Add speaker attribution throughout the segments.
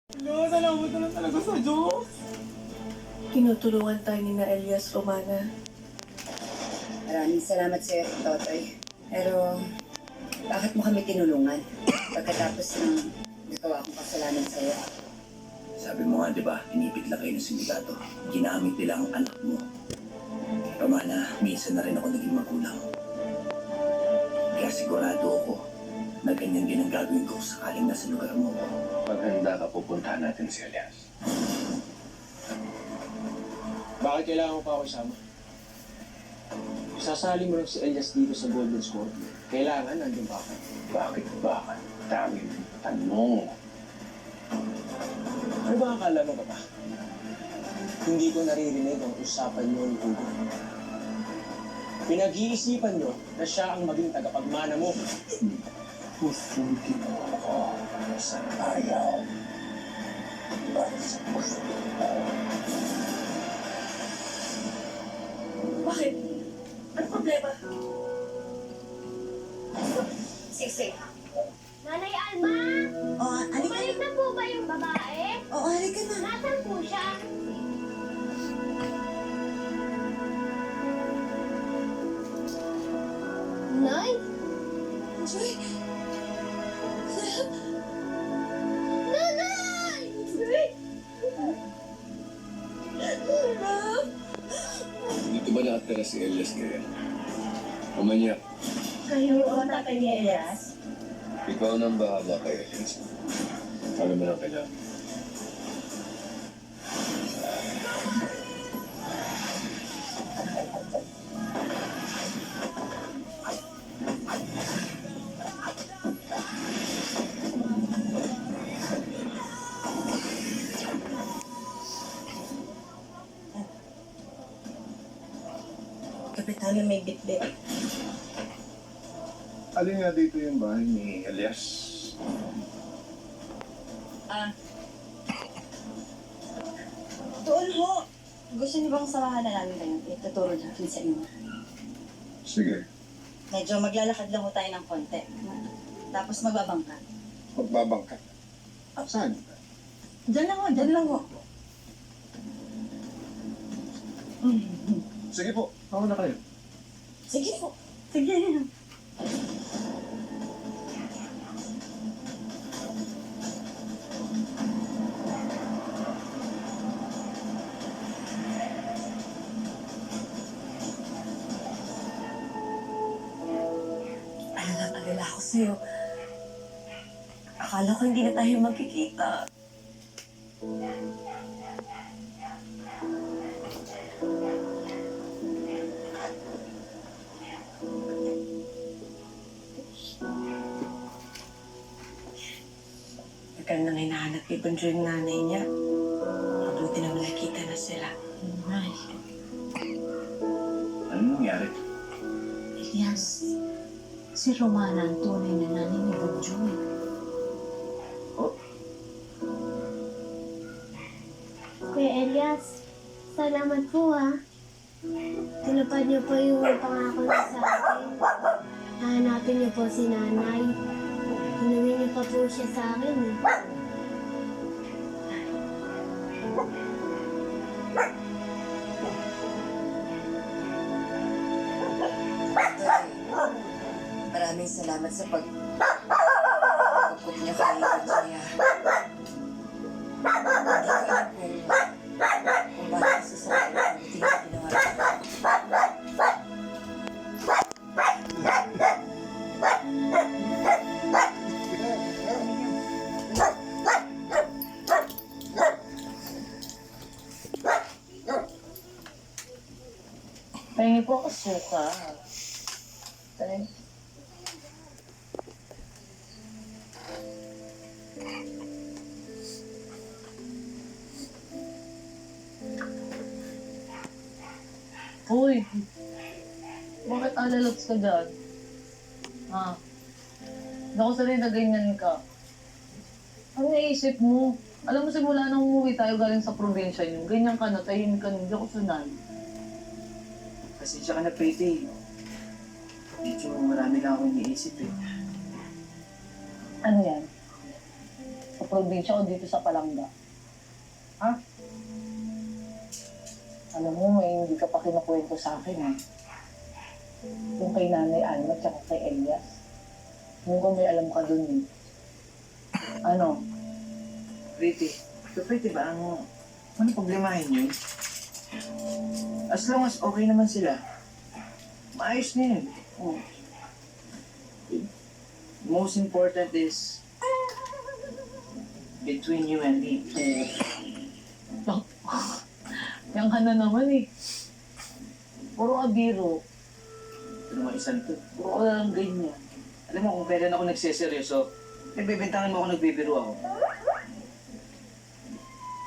Speaker 1: Diyos, salamat na lang talaga sa Diyos.
Speaker 2: Tinutulungan tayo ni na Elias Romana.
Speaker 3: Maraming salamat sa'yo, Totoy. Pero, bakit mo kami tinulungan? Pagkatapos ng nagawa kong kasalanan sa'yo.
Speaker 4: Sabi mo nga, di ba, inipit lang kayo ng sindikato. Ginamit nila ang anak mo. Romana, minsan na rin ako naging magulang. Kaya sigurado ako na ganyan din ang gagawin ko sakaling nasa lugar mo ko.
Speaker 5: Pag handa ka, pupuntahan natin si Elias.
Speaker 1: Bakit kailangan mo pa ako isama? Isasali mo lang si Elias dito sa Golden Scorpion. Kailangan nandun pa ako.
Speaker 5: Bakit ba? Dami ng tanong.
Speaker 1: Ano ba akala mo, Papa? Hindi ko naririnig ang usapan niyo ni Hugo. Pinag-iisipan niyo na siya ang maging tagapagmana mo.
Speaker 5: Susundin mo ako sa ayaw. At sa gusto ko.
Speaker 2: Bakit? Ano problema?
Speaker 3: Siksik.
Speaker 6: Nanay Alma! Bumalik na po ba yung babae?
Speaker 3: Oo, halika na.
Speaker 6: Nasaan po siya? Nay?
Speaker 3: Joy!
Speaker 6: Nanay!
Speaker 5: Dito ba nakatira si Elias ngayon? Umanyak.
Speaker 2: Kayo ang tatay ni Elias?
Speaker 5: Ikaw nang bahala kay Elias. Ano mo lang kailangan?
Speaker 2: Kapitana may bitbit.
Speaker 5: Alin nga dito yung bahay ni Elias?
Speaker 3: Doon ho. Gusto niyo bang samahan na namin kayo? Ituturo natin sa inyo.
Speaker 5: Sige.
Speaker 3: Medyo maglalakad lang ho tayo ng konti. Tapos magbabangka.
Speaker 5: Magbabangka. Saan?
Speaker 3: Diyan lang ho, diyan lang ho.
Speaker 5: Sige po. Ako na kayo.
Speaker 3: Sige po. Sige.
Speaker 2: Alala ko sa'yo. Akala ko hindi na tayo magkikita. Tagal nang hinahanap ni Bonjo yung nanay niya. Mabuti naman nakita na sila.
Speaker 3: Ay,
Speaker 4: Anong nangyari?
Speaker 3: Elias. Si Romana ang tunay na nanay ni Bonjoy.
Speaker 6: Kuya Elias, salamat po Tinupad niyo po yung pangako niyo sa akin. Hahanapin niyo po si nanay. Inuwi niyo pa po siya sa akin
Speaker 3: Maraming salamat sa pagpuput niyo kay Bonjoy. Hindi ko alam kung bakit sa sarili kong ginawa.
Speaker 2: Pahingi po ako suka.
Speaker 7: Uy, bakit alalots ka dyan? Ha? Naku sanay na ganyan ka. Ano naisip mo? Alam mo, simula nang umuwi tayo galing sa probinsya niyo, ganyan ka na, tahimik ka, hindi ako sanay.
Speaker 1: Pasensya ka na, Pretty. Medyo marami lang akong iniisip eh.
Speaker 7: Ano yan? probinsya o dito sa Palangga? Ha? Alam mo, may hindi ka pa kinukwento sa akin, ha? Yung kay Nanay Alma at saka kay Elias. Yung ko may alam ka dun, eh. Ano?
Speaker 1: Pretty. So, Pretty ba ang... Ano problemahin yun? As long as okay naman sila, maayos na yun.
Speaker 7: Oh.
Speaker 1: Most important is between you and me.
Speaker 7: Yang ano naman, eh. Puro abiro.
Speaker 1: Ito naman isang to.
Speaker 7: Puro ka lang ganyan.
Speaker 1: Alam mo, kung kailan ako nagseseryoso, bibintangan mo ako nagbibiro ako.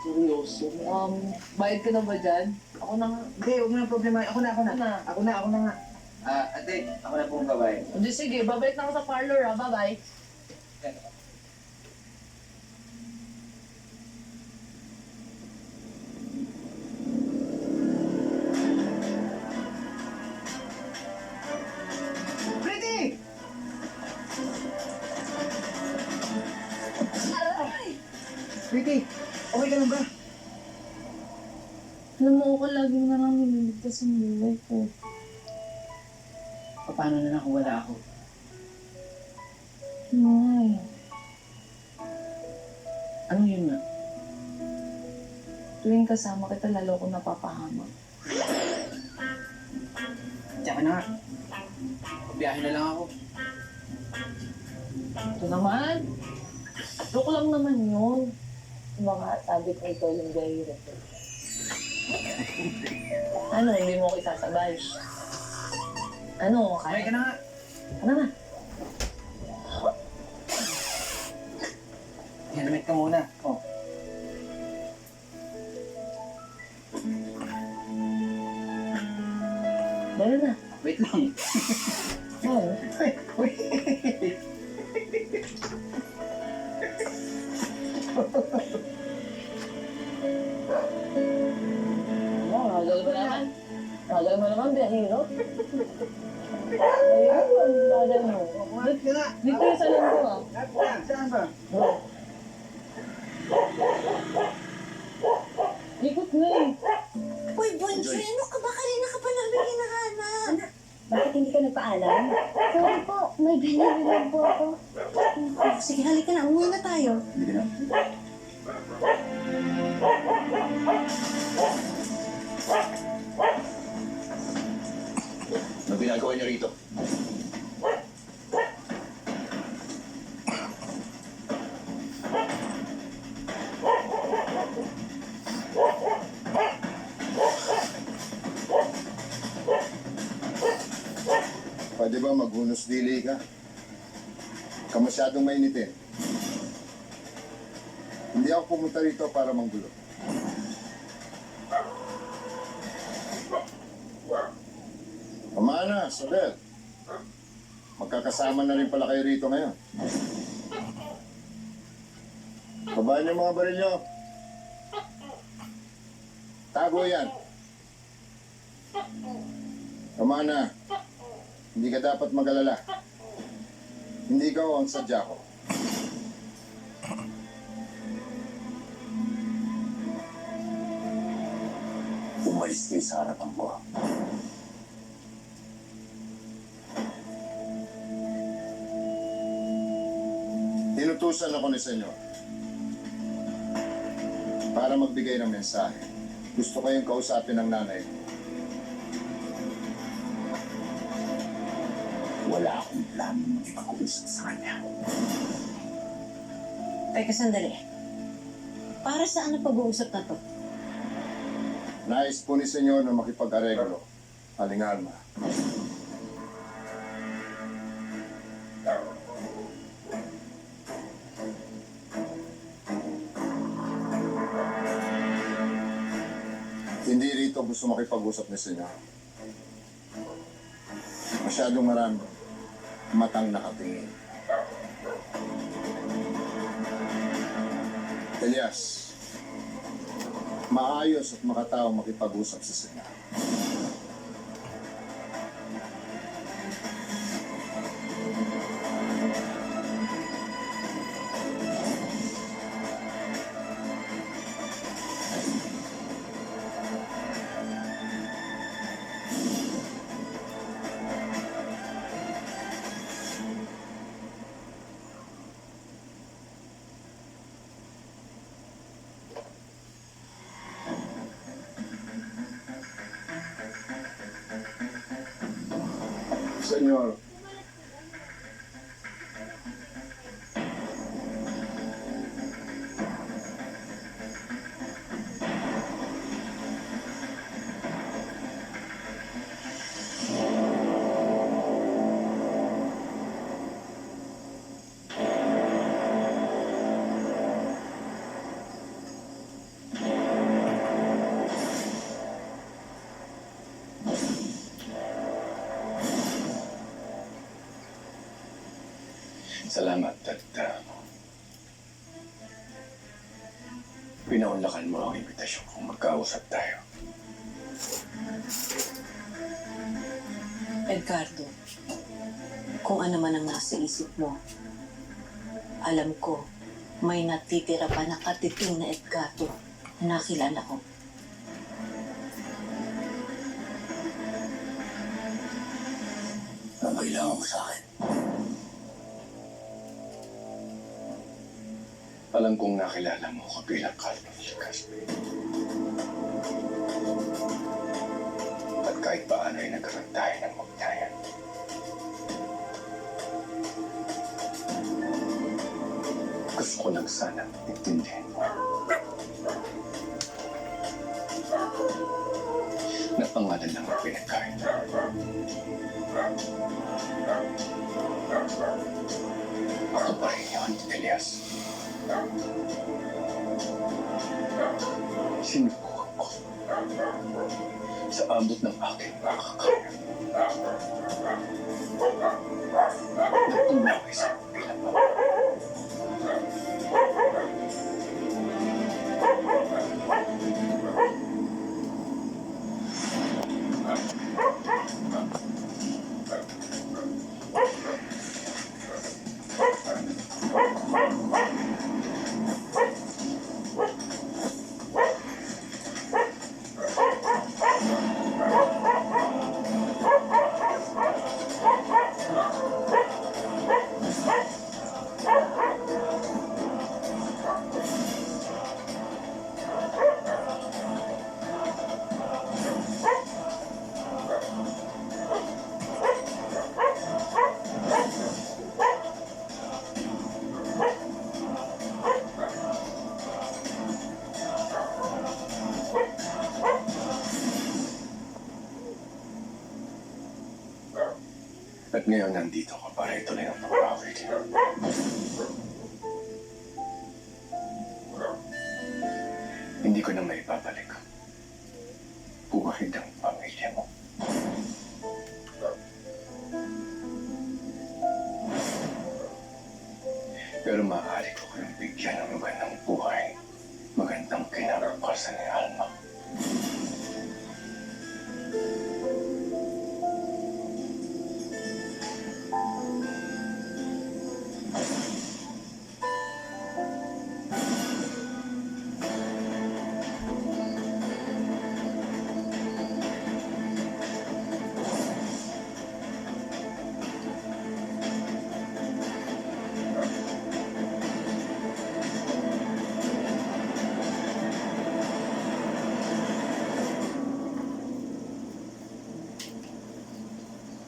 Speaker 7: Seryoso. Bayad ka na ba dyan? Ako na nga.
Speaker 1: Hindi, huwag mo na problema. Ako na. Ako na nga. Ate, ako na pong babae.
Speaker 7: O di sige, babalik na ako sa parlor, ha? Bye-bye.
Speaker 1: Pretty! Pretty, okay ka lang ba?
Speaker 7: Alam mo, ako lagi mo na lang nililigtas ang buhay ko.
Speaker 1: Paano na lang kung wala ako?
Speaker 7: Nay.
Speaker 1: Anong yun na?
Speaker 7: Tuwing kasama kita, lalo ko napapahamak.
Speaker 1: Tsaka na nga. Biyahe na lang ako.
Speaker 7: Ito naman. Joke lang naman yun. Baka sabi ko ito yung gahirap. Ano, hindi mo ako isasabay? Ano,
Speaker 1: Okay
Speaker 7: kaya
Speaker 1: ka na nga.
Speaker 7: Ano na?
Speaker 1: Helmet ka muna. Oh.
Speaker 7: Dali na.
Speaker 1: Wait lang.
Speaker 7: Oo.
Speaker 1: Wait.
Speaker 7: Magal mo naman. Magal mo naman, biyahiro. Ayun, magal mo.
Speaker 1: Wait ka na.
Speaker 7: Dito yung salon ko, ah.
Speaker 1: Saan ba?
Speaker 7: Ikot na eh.
Speaker 3: Uy, Bonjoy, ano ka ba? Kanina ka pa namin hinahanap. Anak, bakit hindi ka nagpaalam?
Speaker 6: Sorry po, may binibigay po ako.
Speaker 3: Sige, halika na. Umuwi na tayo.
Speaker 4: Hindi na. Ano ginagawa niyo rito?
Speaker 8: Pwede ba maghunos dili ka? Ka masyadong mainitin. Hindi ako pumunta rito para manggulo. Pamana, Sabel. Magkakasama na rin pala kayo rito ngayon. Babayan yung mga baril nyo. Tago yan. Pamana, hindi ka dapat mag-alala. Hindi ikaw ang sadya ko.
Speaker 4: Umalis kayo sa harapan ko.
Speaker 8: Tinutusan ako ni Senyor para magbigay ng mensahe. Gusto kayong kausapin ng nanay ko.
Speaker 4: Wala akong plano makipag-uusap sa kanya.
Speaker 3: Teka, sandali. Para saan ang pag-uusap na to?
Speaker 8: Nais po ni Senyor na makipag-areglo. Aling Alma. Hindi rito gusto makipag-usap ni Senyor. Masyadong marami. Matang nakatingin. Elias, maayos at makatao makipag-usap sa Senyor. Senyor.
Speaker 5: Salamat at pinaunlakan mo ang imbitasyon kung magkausap tayo.
Speaker 2: Edgardo, kung ano man ang nasa isip mo, alam ko, may natitira pa na katiting na Edgardo na nakilala ko.
Speaker 4: Ang kailangan mo sa akin.
Speaker 5: Alam kong nakilala mo ko bilang Carlos Caspi. At kahit paano ay nagkaroon tayo ng magtayan. Gusto ko lang sana intindihin mo na pangalan lang ang pinagkain. Ako pa rin yun, Elias. Sinubukan ko sa abot ng aking makakaya na tumaway sa bilang ama. At ngayon nandito ka para ituloy ang pagbawi. Hindi ko na maipapalik buhay ng pamilya mo. Pero maaari ko kayong bigyan ng magandang buhay, magandang kinabukasan ni Alma.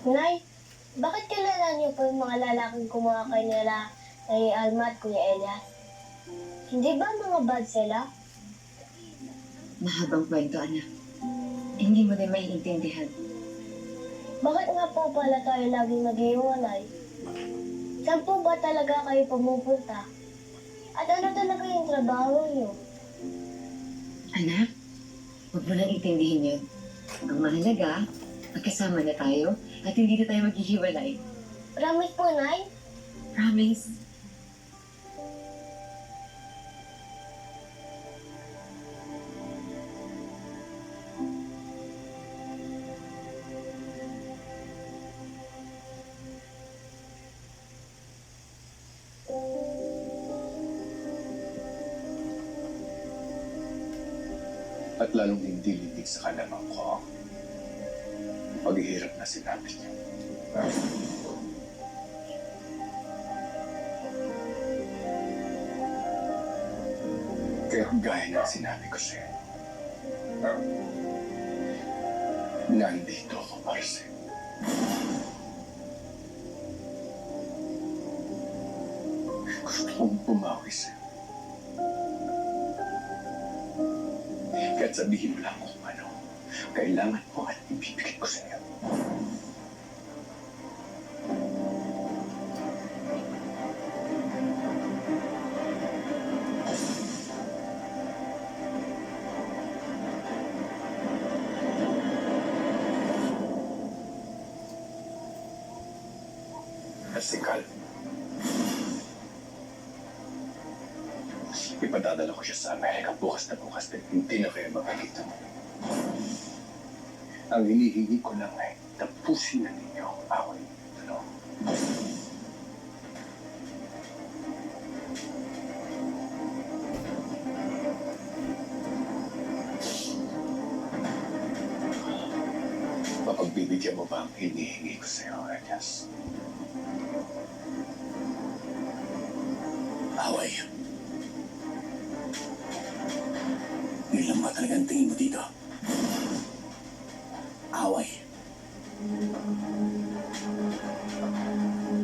Speaker 6: Nay, bakit kilala niyo po yung mga lalaking kumakay nila kay Alma at Kuya Elias? Hindi ba mga bad sila?
Speaker 3: Mahabang kwento, anak. Hindi mo din maiintindihan.
Speaker 6: Bakit nga po pala tayo laging nag-iwalay? Saan po ba talaga kayo pumupunta? At ano talaga yung trabaho niyo?
Speaker 3: Anak, huwag mo lang intindihin yun. Ang mahalaga, magkasama na tayo at hindi na tayo maghihiwalay.
Speaker 6: Promise po, Nay?
Speaker 3: Promise.
Speaker 5: At lalong hindi litig sa kalamang ko ang paghihirap na sinabi niyo. Kaya gaya ng sinabi ko sa'yo, nandito ako para sa'yo. bumawi sa'yo. Kaya't sabihin mo lang kung ano kailangan mo at ibibigay ko sa'yo. Asikal. Ipadadala ko siya sa Amerika bukas na bukas din hindi na kayo makakita mo. Ang hinihingi ko lang ay tapusin na ninyo ang away. Ano? Mapagbibigyan mo ba ang hinihingi ko sa'yo, Elias?
Speaker 4: Away. Yun lang ba talagang tingin mo dito? Away.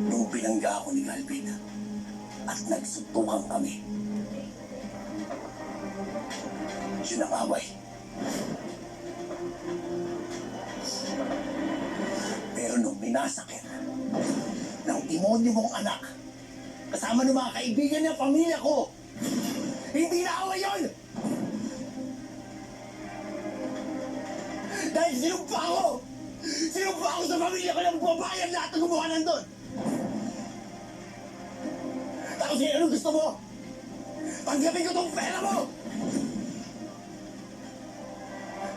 Speaker 4: Nung binangga ako ni Calvin at nagsuntukan kami. Yun ang away. Pero nung minasakit ng demonyo mong anak, kasama ng mga kaibigan niya, pamilya ko, hindi na away yun! Dahil sinumpa ko! Sinumpa ko sa pamilya ko ng babayan lahat ng gumawa nandun! Tapos yun, anong gusto mo? Tanggapin ko tong pera mo!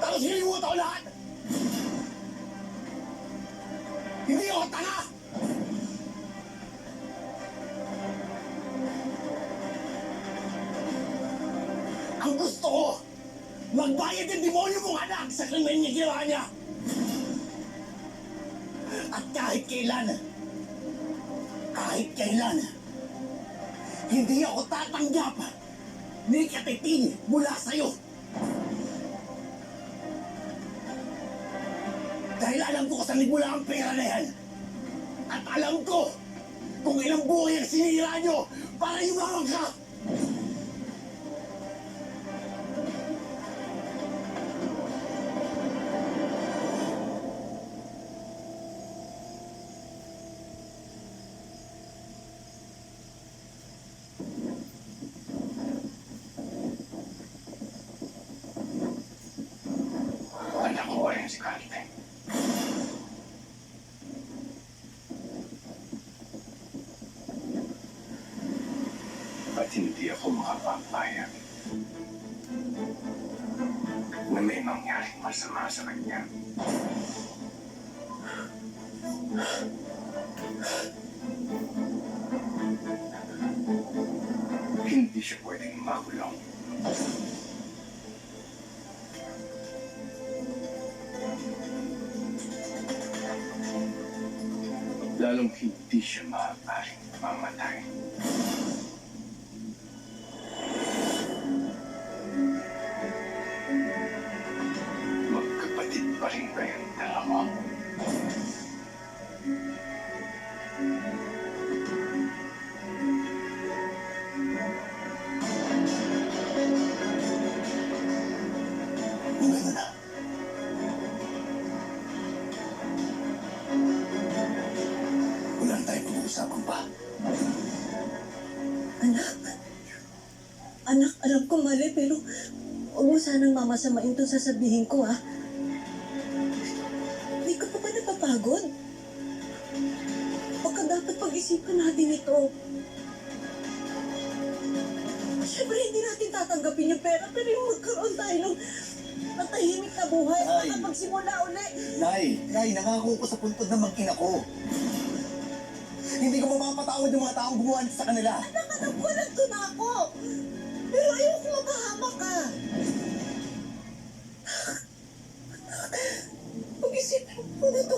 Speaker 4: Tapos hinimuta ko lahat! Hindi ako tanga! Ang gusto ko, magbayad yung demonyo mong anak sa krimen niya ginawa niya. At kahit kailan, hindi ako tatanggap ni katiting mula sa'yo. Dahil alam ko kung saan nagmula ang pera na yan. At alam ko kung ilang buhay ang sinira niyo para yumaman ka.
Speaker 5: Anak ko rin si Calvin. At hindi ako makapapayag na may mangyaring masama sa kanya. Hindi siya pwedeng makulong. Lalong hindi siya maaaring mamatay. Magkapatid pa rin kayong dalawa.
Speaker 4: Ganun na. Wala na tayong pag-uusapan pa.
Speaker 2: Anak, alam ko mali, pero huwag mo sanang mamasamain itong sasabihin ko, ha? Hindi ka pa ba napapagod? Baka dapat pag-isipan natin ito. Siyempre, hindi natin tatanggapin yung pera, pero yung magkaroon tayo ng matahimik na buhay at
Speaker 4: Ay.
Speaker 2: makapagsimula uli.
Speaker 4: Nay, nangako ko sa puntod na mag-ina ko. Hindi ko mapapatawad yung mga taong gumawa sa kanila.
Speaker 2: Alam ko lang ito na ako. Pero ayoko mapahamak ka. Pag-isipan mo na ito.